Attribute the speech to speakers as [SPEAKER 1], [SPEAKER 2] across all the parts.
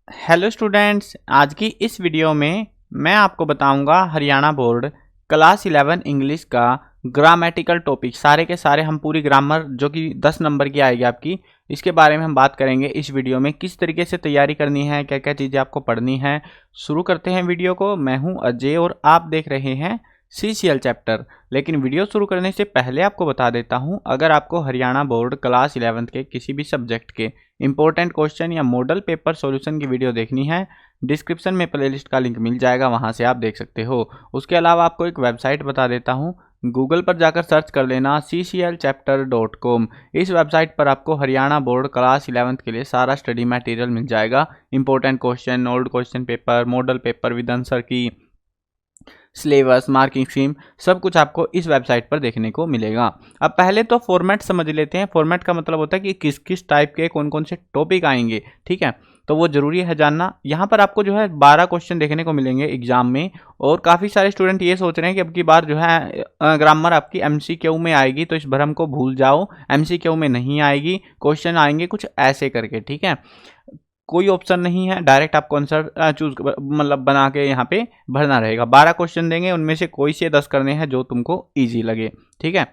[SPEAKER 1] Hello students, आज की इस वीडियो में मैं आपको बताऊंगा हरियाणा बोर्ड क्लास 11 इंग्लिश का ग्रामेटिकल टॉपिक। सारे के सारे हम पूरी ग्रामर जो कि 10 नंबर की आएगी आपकी, इसके बारे में हम बात करेंगे इस वीडियो में। किस तरीके से तैयारी करनी है, क्या क्या चीज़ें आपको पढ़नी है। शुरू करते हैं वीडियो को। मैं हूं अजय और आप देख रहे हैं CCL चैप्टर। लेकिन वीडियो शुरू करने से पहले आपको बता देता हूं, अगर आपको हरियाणा बोर्ड क्लास 11 के किसी भी सब्जेक्ट के इंपॉर्टेंट क्वेश्चन या मॉडल पेपर सॉल्यूशन की वीडियो देखनी है, डिस्क्रिप्शन में प्लेलिस्ट का लिंक मिल जाएगा, वहां से आप देख सकते हो। उसके अलावा आपको एक वेबसाइट बता देता हूं, गूगल पर जाकर सर्च कर लेना cclchapter.com। इस वेबसाइट पर आपको हरियाणा बोर्ड क्लास 11 के लिए सारा स्टडी मटेरियल मिल जाएगा। Important question, old question paper, model paper with answer की, सिलेबस, मार्किंग स्कीम, सब कुछ आपको इस वेबसाइट पर देखने को मिलेगा। अब पहले तो फॉर्मेट समझ लेते हैं। फॉर्मेट का मतलब होता है कि किस किस टाइप के कौन कौन से टॉपिक आएंगे, ठीक है। तो वो जरूरी है जानना। यहाँ पर आपको जो है 12 क्वेश्चन देखने को मिलेंगे एग्जाम में। और काफ़ी सारे स्टूडेंट ये सोच रहे हैं कि अब की बार जो है ग्रामर आपकी MCQ में आएगी, तो इस भ्रम को भूल जाओ। MCQ में नहीं आएगी, क्वेश्चन आएंगे कुछ ऐसे करके, ठीक है। कोई ऑप्शन नहीं है, डायरेक्ट आपको आंसर चूज मतलब बना के यहाँ पे भरना रहेगा। 12 क्वेश्चन देंगे, उनमें से कोई से 10 करने हैं जो तुमको इजी लगे, ठीक है।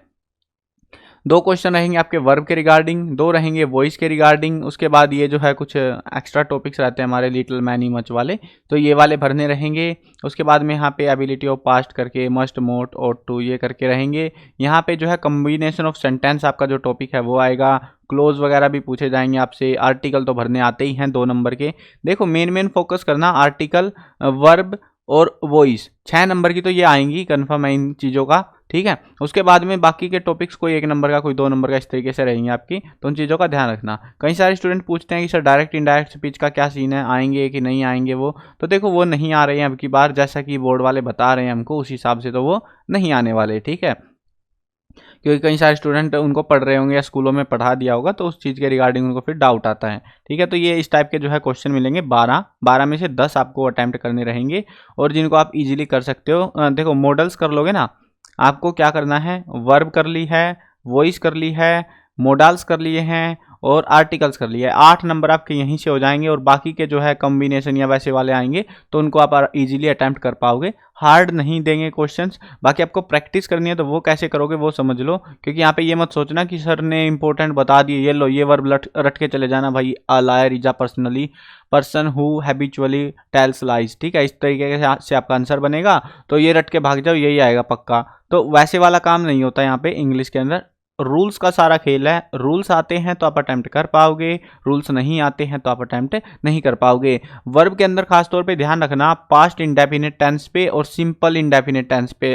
[SPEAKER 1] 2 क्वेश्चन रहेंगे आपके वर्ब के रिगार्डिंग, 2 रहेंगे वॉइस के रिगार्डिंग। उसके बाद ये जो है कुछ एक्स्ट्रा टॉपिक्स रहते हैं हमारे लिटिल मैनी मच वाले, तो ये वाले भरने रहेंगे। उसके बाद में यहाँ पे एबिलिटी ऑफ पास्ट करके, मस्ट, मोट, ऑट टू, ये करके रहेंगे। यहाँ पे जो है कम्बिनेशन ऑफ सेंटेंस आपका जो टॉपिक है वो आएगा। क्लोज वगैरह भी पूछे जाएंगे आपसे। आर्टिकल तो भरने आते ही हैं 2 नंबर के। देखो मेन फोकस करना आर्टिकल, वर्ब और वॉइस, 6 नंबर की तो ये आएंगी कन्फर्म है इन चीज़ों का, ठीक है। उसके बाद में बाकी के टॉपिक्स कोई 1 नंबर का, कोई 2 नंबर का, इस तरीके से रहेंगे आपकी। तो उन चीज़ों का ध्यान रखना। कई सारे स्टूडेंट पूछते हैं कि सर डायरेक्ट इनडायरेक्ट स्पीच का क्या सीन है, आएंगे कि नहीं आएंगे वो। तो देखो वो नहीं आ रहे हैं अब की बार, जैसा कि बोर्ड वाले बता रहे हैं हमको उस हिसाब से तो वो नहीं आने वाले, ठीक है। क्योंकि कई सारे स्टूडेंट उनको पढ़ रहे होंगे या स्कूलों में पढ़ा दिया होगा, तो उस चीज़ के रिगार्डिंग उनको फिर डाउट आता है, ठीक है। तो ये इस टाइप के जो है क्वेश्चन मिलेंगे 12 में से 10 आपको अटैम्प्ट करने रहेंगे, और जिनको आप इजीली कर सकते हो। देखो मॉडल्स कर लोगे ना, आपको क्या करना है, वर्ब कर ली है, वॉइस कर ली है, मोडाल्स कर लिए हैं और आर्टिकल्स कर लिए। 8 नंबर आपके यहीं से हो जाएंगे, और बाकी के जो है कॉम्बिनेशन या वैसे वाले आएंगे तो उनको आप इजीली अटेम्प्ट कर पाओगे। हार्ड नहीं देंगे क्वेश्चंस। बाकी आपको प्रैक्टिस करनी है, तो वो कैसे करोगे वो समझ लो। क्योंकि यहाँ पे ये मत सोचना कि सर ने इंपॉर्टेंट बता दिए, ये लो ये वर्ब रट के चले जाना भाई। A liar is a personally person who habitually tells lies, ठीक है। इस तरीके से आपका आंसर बनेगा, तो ये रट के भाग जाओ, यही आएगा पक्का। तो वैसे वाला काम नहीं होता यहाँ पे इंग्लिश के अंदर। रूल्स का सारा खेल है। रूल्स आते हैं तो आप अटेम्प्ट कर पाओगे, रूल्स नहीं आते हैं तो आप अटेम्प्ट नहीं कर पाओगे। वर्ब के अंदर खास तौर पे ध्यान रखना पास्ट इंडेफिनिट टेंस पे और सिंपल इंडेफिनिट टेंस पे,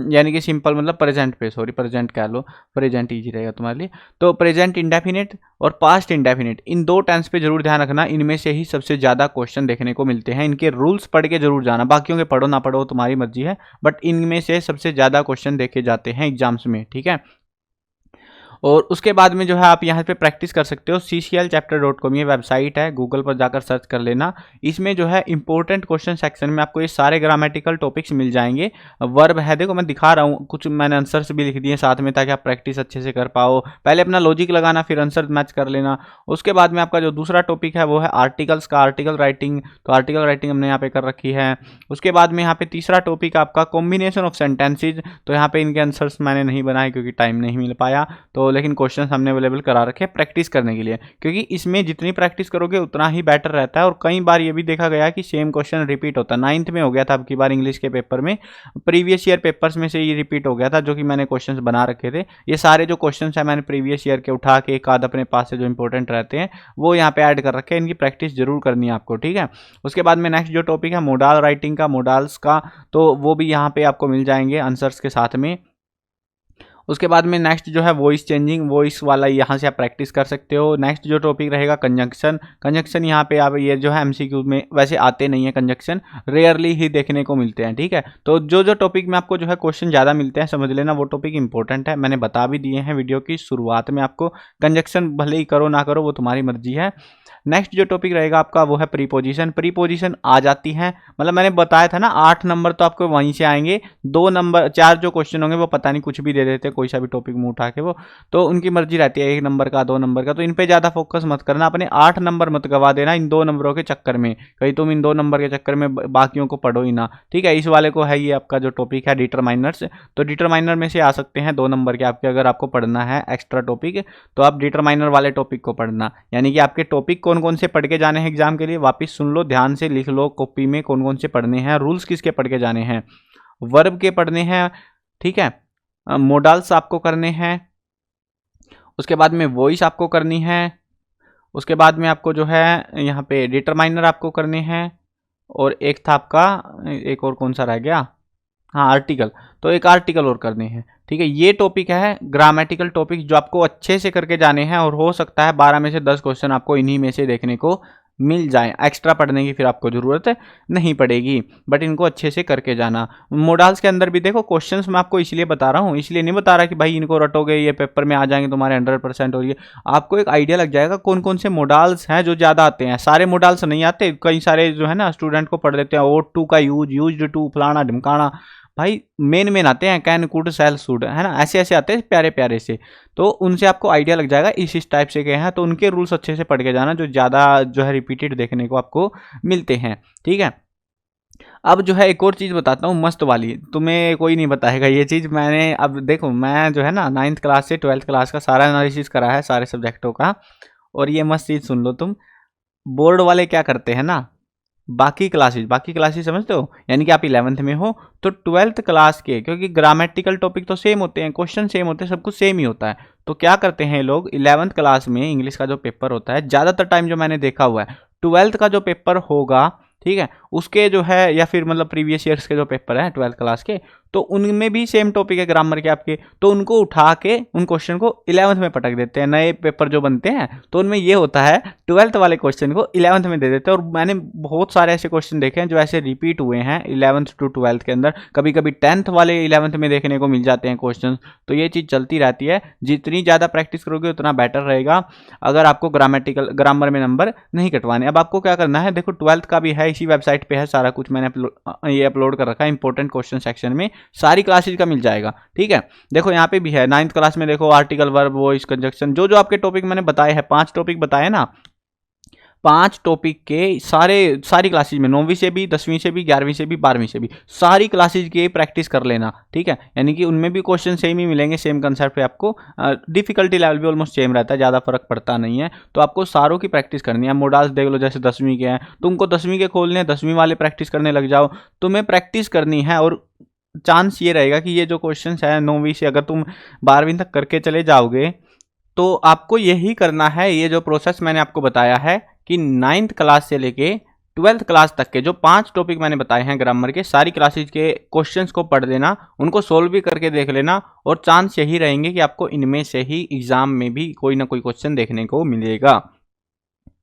[SPEAKER 1] यानी कि सिंपल मतलब प्रेजेंट पे, सॉरी प्रेजेंट कह लो, प्रेजेंट इजी रहेगा तुम्हारे लिए। तो प्रेजेंट इंडेफिनिट और पास्ट इंडेफिनिट, इन 2 टेंस पे जरूर ध्यान रखना। इनमें से ही सबसे ज़्यादा क्वेश्चन देखने को मिलते हैं। इनके रूल्स पढ़ के जरूर जाना, बाकियों के पढ़ो ना पढ़ो तुम्हारी मर्जी है, बट इनमें से सबसे ज़्यादा क्वेश्चन देखे जाते हैं एग्जाम्स में, ठीक है। और उसके बाद में जो है आप यहाँ पे प्रैक्टिस कर सकते हो। cclchapter.com ये वेबसाइट है, गूगल पर जाकर सर्च कर लेना। इसमें जो है इंपॉर्टेंट क्वेश्चन सेक्शन में आपको ये सारे ग्रामेटिकल टॉपिक्स मिल जाएंगे। वर्ब है, देखो मैं दिखा रहा हूँ, कुछ मैंने आंसर्स भी लिख दिए साथ में, ताकि आप प्रैक्टिस अच्छे से कर पाओ। पहले अपना लॉजिक लगाना, फिर आंसर मैच कर लेना। उसके बाद में आपका जो दूसरा टॉपिक है वो है आर्टिकल्स का, आर्टिकल राइटिंग। तो आर्टिकल राइटिंग हमने यहाँ पे कर रखी है। उसके बाद में यहाँ पे तीसरा टॉपिक आपका कॉम्बिनेशन ऑफ सेंटेंसेज। तो यहाँ पे इनके आंसर्स मैंने नहीं बनाए क्योंकि टाइम नहीं मिल पाया, तो लेकिन क्वेश्चन हमने अवेलेबल करा रखे हैं प्रैक्टिस करने के लिए। क्योंकि इसमें जितनी प्रैक्टिस करोगे उतना ही बेटर रहता है। और कई बार ये भी देखा गया कि सेम क्वेश्चन रिपीट होता है। 9th में हो गया था अब की बार इंग्लिश के पेपर में, प्रीवियस ईयर पेपर्स में से ये रिपीट हो गया था, जो कि मैंने क्वेश्चंस बना रखे थे। ये सारे जो क्वेश्चंस है मैंने प्रीवियस ईयर के उठा के एक आध अपने पास से जो इंपॉर्टेंट रहते हैं वो यहाँ पे ऐड कर रखे हैं। इनकी प्रैक्टिस जरूर करनी है आपको, ठीक है। उसके बाद में नेक्स्ट जो टॉपिक है मोडाल राइटिंग का, मोडाल्स का, तो वो भी यहाँ पे आपको मिल जाएंगे आंसर्स के साथ में। उसके बाद में नेक्स्ट जो है वॉइस चेंजिंग, वॉइस वाला यहाँ से आप प्रैक्टिस कर सकते हो। नेक्स्ट जो टॉपिक रहेगा कंजंक्शन। कंजंक्शन यहाँ पे आप ये जो है MCQ में वैसे आते नहीं है, कंजंक्शन रेयरली ही देखने को मिलते हैं, ठीक है। तो जो जो टॉपिक में आपको जो है क्वेश्चन ज़्यादा मिलते हैं समझ लेना वो टॉपिक इंपॉर्टेंट है। मैंने बता भी दिए हैं वीडियो की शुरुआत में आपको। कंजंक्शन भले ही करो ना करो वो तुम्हारी मर्जी है। नेक्स्ट जो टॉपिक रहेगा आपका वो है प्रीपोजिशन। प्रीपोजिशन आ जाती हैं, मतलब मैंने बताया था ना 8 नंबर तो आपको वहीं से आएंगे, 2 नंबर 4 जो क्वेश्चन होंगे वो पता नहीं कुछ भी दे देते, कोई सा भी टॉपिक मुंह उठा के वो, तो उनकी मर्जी रहती है 1 नंबर का 2 नंबर का, तो इन पे ज़्यादा फोकस मत करना, अपने 8 नंबर मत गवा देना इन 2 नंबरों के चक्कर में, कहीं तुम इन 2 नंबर के चक्कर में बाकियों को पढ़ो ही ना, ठीक है। इस वाले को है ये आपका जो टॉपिक है डिटरमाइनर्स, तो डिटरमाइनर में से आ सकते हैं 2 नंबर के आपके, अगर आपको पढ़ना है एक्स्ट्रा टॉपिक तो आप डिटरमाइनर वाले टॉपिक को पढ़ना, यानी कि आपके टॉपिक कौन कौन से पढ़ के जाने हैं एग्जाम के लिए, वापस सुन लो, ध्यान से लिख लो कॉपी में कौन कौन से पढ़ने हैं, रूल्स किसके पढ़ के जाने हैं, वर्ब के पढ़ने हैं, ठीक है, मोडल्स आपको करने हैं, उसके बाद में वॉइस आपको करनी है, उसके बाद में आपको जो है यहाँ पे डिटरमाइनर आपको करने हैं, और एक था आपका, एक और कौन सा रह गया, हाँ आर्टिकल, तो एक आर्टिकल और करने हैं, ठीक है। ये टॉपिक है ग्रामेटिकल टॉपिक जो आपको अच्छे से करके जाने हैं, और हो सकता है 12 में से 10 क्वेश्चन आपको इन्हीं में से देखने को मिल जाए, एक्स्ट्रा पढ़ने की फिर आपको ज़रूरत नहीं पड़ेगी, बट इनको अच्छे से करके जाना। मोडल्स के अंदर भी देखो क्वेश्चंस मैं आपको इसलिए बता रहा हूँ, इसलिए नहीं बता रहा कि भाई इनको रटोगे ये पेपर में आ जाएंगे तुम्हारे 100%, और ये आपको एक आइडिया लग जाएगा कौन कौन से मोडल्स हैं जो ज़्यादा आते हैं। सारे मोडल्स नहीं आते, कई सारे जो है ना स्टूडेंट को पढ़ लेते हैं, ओट टू का यूज, यूज्ड टू, फलाना ढिमकाना, भाई मेन आते हैं, कैन कुड सेल शुड, है ना, ऐसे ऐसे आते हैं प्यारे प्यारे से, तो उनसे आपको आइडिया लग जाएगा इस टाइप से गए हैं, तो उनके रूल्स अच्छे से पढ़ के जाना जो ज़्यादा जो है रिपीटेड देखने को आपको मिलते हैं, ठीक है। अब जो है एक और चीज़ बताता हूँ मस्त वाली, तुम्हें कोई नहीं बताएगा ये चीज़, मैंने अब देखो मैं जो है ना 9th क्लास से 12th क्लास का सारा एनालिसिस करा है सारे सब्जेक्टों का, और ये मस्त चीज़ सुन लो तुम, बोर्ड वाले क्या करते हैं ना, बाकी क्लासेस समझते हो, यानी कि आप 11th में हो तो 12th क्लास के, क्योंकि ग्रामेटिकल टॉपिक तो सेम होते हैं, क्वेश्चन सेम होते हैं, सब कुछ सेम ही होता है, तो क्या करते हैं लोग 11th क्लास में इंग्लिश का जो पेपर होता है, ज़्यादातर टाइम जो मैंने देखा हुआ है 12th का जो पेपर होगा, ठीक है, उसके जो है या फिर मतलब प्रीवियस ईयर्स के जो पेपर है 12th क्लास के, तो उनमें भी सेम टॉपिक है ग्रामर के आपके, तो उनको उठा के उन क्वेश्चन को 11th में पटक देते हैं। नए पेपर जो बनते हैं तो उनमें ये होता है 12th वाले क्वेश्चन को 11th में दे देते हैं, और मैंने बहुत सारे ऐसे क्वेश्चन देखे हैं जो ऐसे रिपीट हुए हैं 11th टू 12th के अंदर, कभी कभी 10th वाले 11th में देखने को मिल जाते हैं क्वेश्चन, तो ये चीज़ चलती रहती है, जितनी ज़्यादा प्रैक्टिस करोगे उतना बेटर रहेगा अगर आपको ग्रामर में नंबर नहीं कटवाने। अब आपको क्या करना है, देखो 12th का भी है, इसी वेबसाइट पे है सारा कुछ, मैंने ये अपलोड कर रखा है इंपॉर्टेंट क्वेश्चन सेक्शन में, सारी क्लासेज का मिल जाएगा, ठीक है। देखो यहाँ पे भी है 9th क्लास में, देखो आर्टिकल, वर्ब, वॉइस, कंजक्शन, जो जो आपके टॉपिक मैंने बताए हैं 5 टॉपिक बताए ना, 5 टॉपिक के सारी क्लासेज में, 9वीं से भी, 10वीं से भी, 11वीं से भी, 12वीं से भी, सारी क्लासेज की प्रैक्टिस कर लेना, ठीक है। यानी कि उनमें भी क्वेश्चन सेम ही मिलेंगे, सेम कंसेप्ट पे आपको, डिफिकल्टी लेवल भी ऑलमोस्ट सेम रहता है, ज़्यादा फर्क पड़ता नहीं है, तो आपको सारों की प्रैक्टिस करनी है। मोडल्स देख लो, जैसे 10वीं के हैं, तुमको 10वीं के खोलने हैं, 10वीं वाले प्रैक्टिस करने लग जाओ, तुम्हें प्रैक्टिस करनी है, और चांस ये रहेगा कि ये जो क्वेश्चन है 9वीं से अगर तुम 12वीं तक करके चले जाओगे, तो आपको यही करना है, ये जो प्रोसेस मैंने आपको बताया है कि 9th क्लास से लेके 12th क्लास तक के जो 5 टॉपिक मैंने बताए हैं ग्रामर के, सारी क्लासेज के क्वेश्चंस को पढ़ लेना, उनको सोल्व भी करके देख लेना, और चांस यही रहेंगे कि आपको इनमें से ही एग्जाम में भी कोई ना कोई क्वेश्चन देखने को मिलेगा,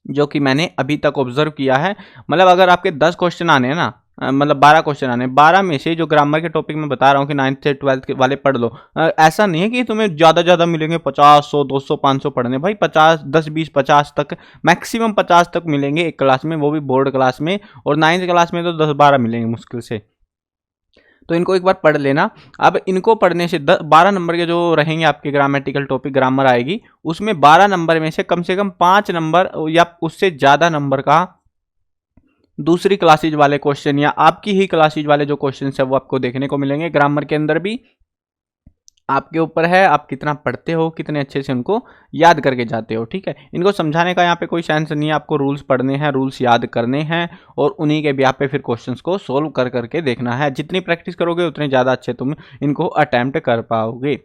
[SPEAKER 1] जो कि मैंने अभी तक ऑब्जर्व किया है। मतलब अगर आपके 10 क्वेश्चन आने हैं ना, मतलब 12 क्वेश्चन आने, 12 में से जो ग्रामर के टॉपिक में बता रहा हूँ कि 9th से 12th के वाले पढ़ लो, ऐसा नहीं है कि तुम्हें ज़्यादा मिलेंगे 50, 100, 200, 500 पढ़ने, भाई 50, 10, 20, 50 तक, मैक्सिमम 50 तक मिलेंगे एक क्लास में, वो भी बोर्ड क्लास में, और 9th क्लास में तो 10-12 मिलेंगे मुश्किल से, तो इनको एक बार पढ़ लेना। अब इनको पढ़ने से 12 नंबर के जो रहेंगे आपके ग्रामेटिकल टॉपिक, ग्रामर आएगी, उसमें 12 नंबर में से कम 5 नंबर या उससे ज़्यादा नंबर का दूसरी क्लासेज वाले क्वेश्चन, या आपकी ही क्लासेज वाले जो क्वेश्चन है वो आपको देखने को मिलेंगे ग्रामर के अंदर भी। आपके ऊपर है आप कितना पढ़ते हो, कितने अच्छे से उनको याद करके जाते हो, ठीक है। इनको समझाने का यहाँ पे कोई सेंस नहीं है, आपको रूल्स पढ़ने हैं, रूल्स याद करने हैं, और उन्हीं के ब्याह पे फिर क्वेश्चंस को सोल्व कर करके देखना है। जितनी प्रैक्टिस करोगे उतने ज़्यादा अच्छे तुम इनको अटैम्प्ट कर पाओगे।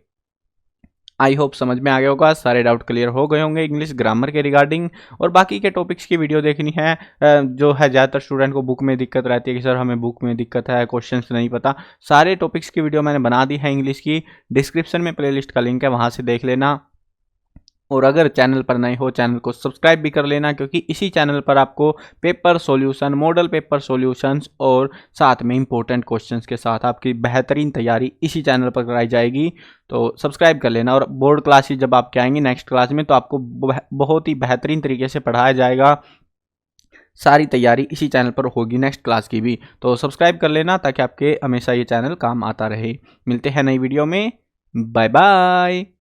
[SPEAKER 1] आई होप समझ में आ गया होगा, सारे डाउट क्लियर हो गए होंगे इंग्लिश ग्रामर के रिगार्डिंग। और बाकी के टॉपिक्स की वीडियो देखनी है, जो है ज़्यादातर स्टूडेंट को बुक में दिक्कत रहती है कि सर हमें बुक में दिक्कत है, क्वेश्चंस नहीं पता, सारे टॉपिक्स की वीडियो मैंने बना दी है इंग्लिश की, डिस्क्रिप्शन में प्लेलिस्ट का लिंक है, वहाँ से देख लेना। और अगर चैनल पर नए हो चैनल को सब्सक्राइब भी कर लेना, क्योंकि इसी चैनल पर आपको paper solution, model paper solutions और साथ में इंपॉर्टेंट क्वेश्चंस के साथ आपकी बेहतरीन तैयारी इसी चैनल पर कराई जाएगी। तो सब्सक्राइब कर लेना। और बोर्ड क्लासेस जब आपके आएंगी नेक्स्ट क्लास में, तो आपको बहुत ही बेहतरीन तरीके से पढ़ाया जाएगा। सारी तैयारी इसी चैनल पर होगी नेक्स्ट क्लास की भी। तो सब्सक्राइब कर लेना ताकि आपके हमेशा ये चैनल काम आता रहे। मिलते हैं नई वीडियो में। Bye bye.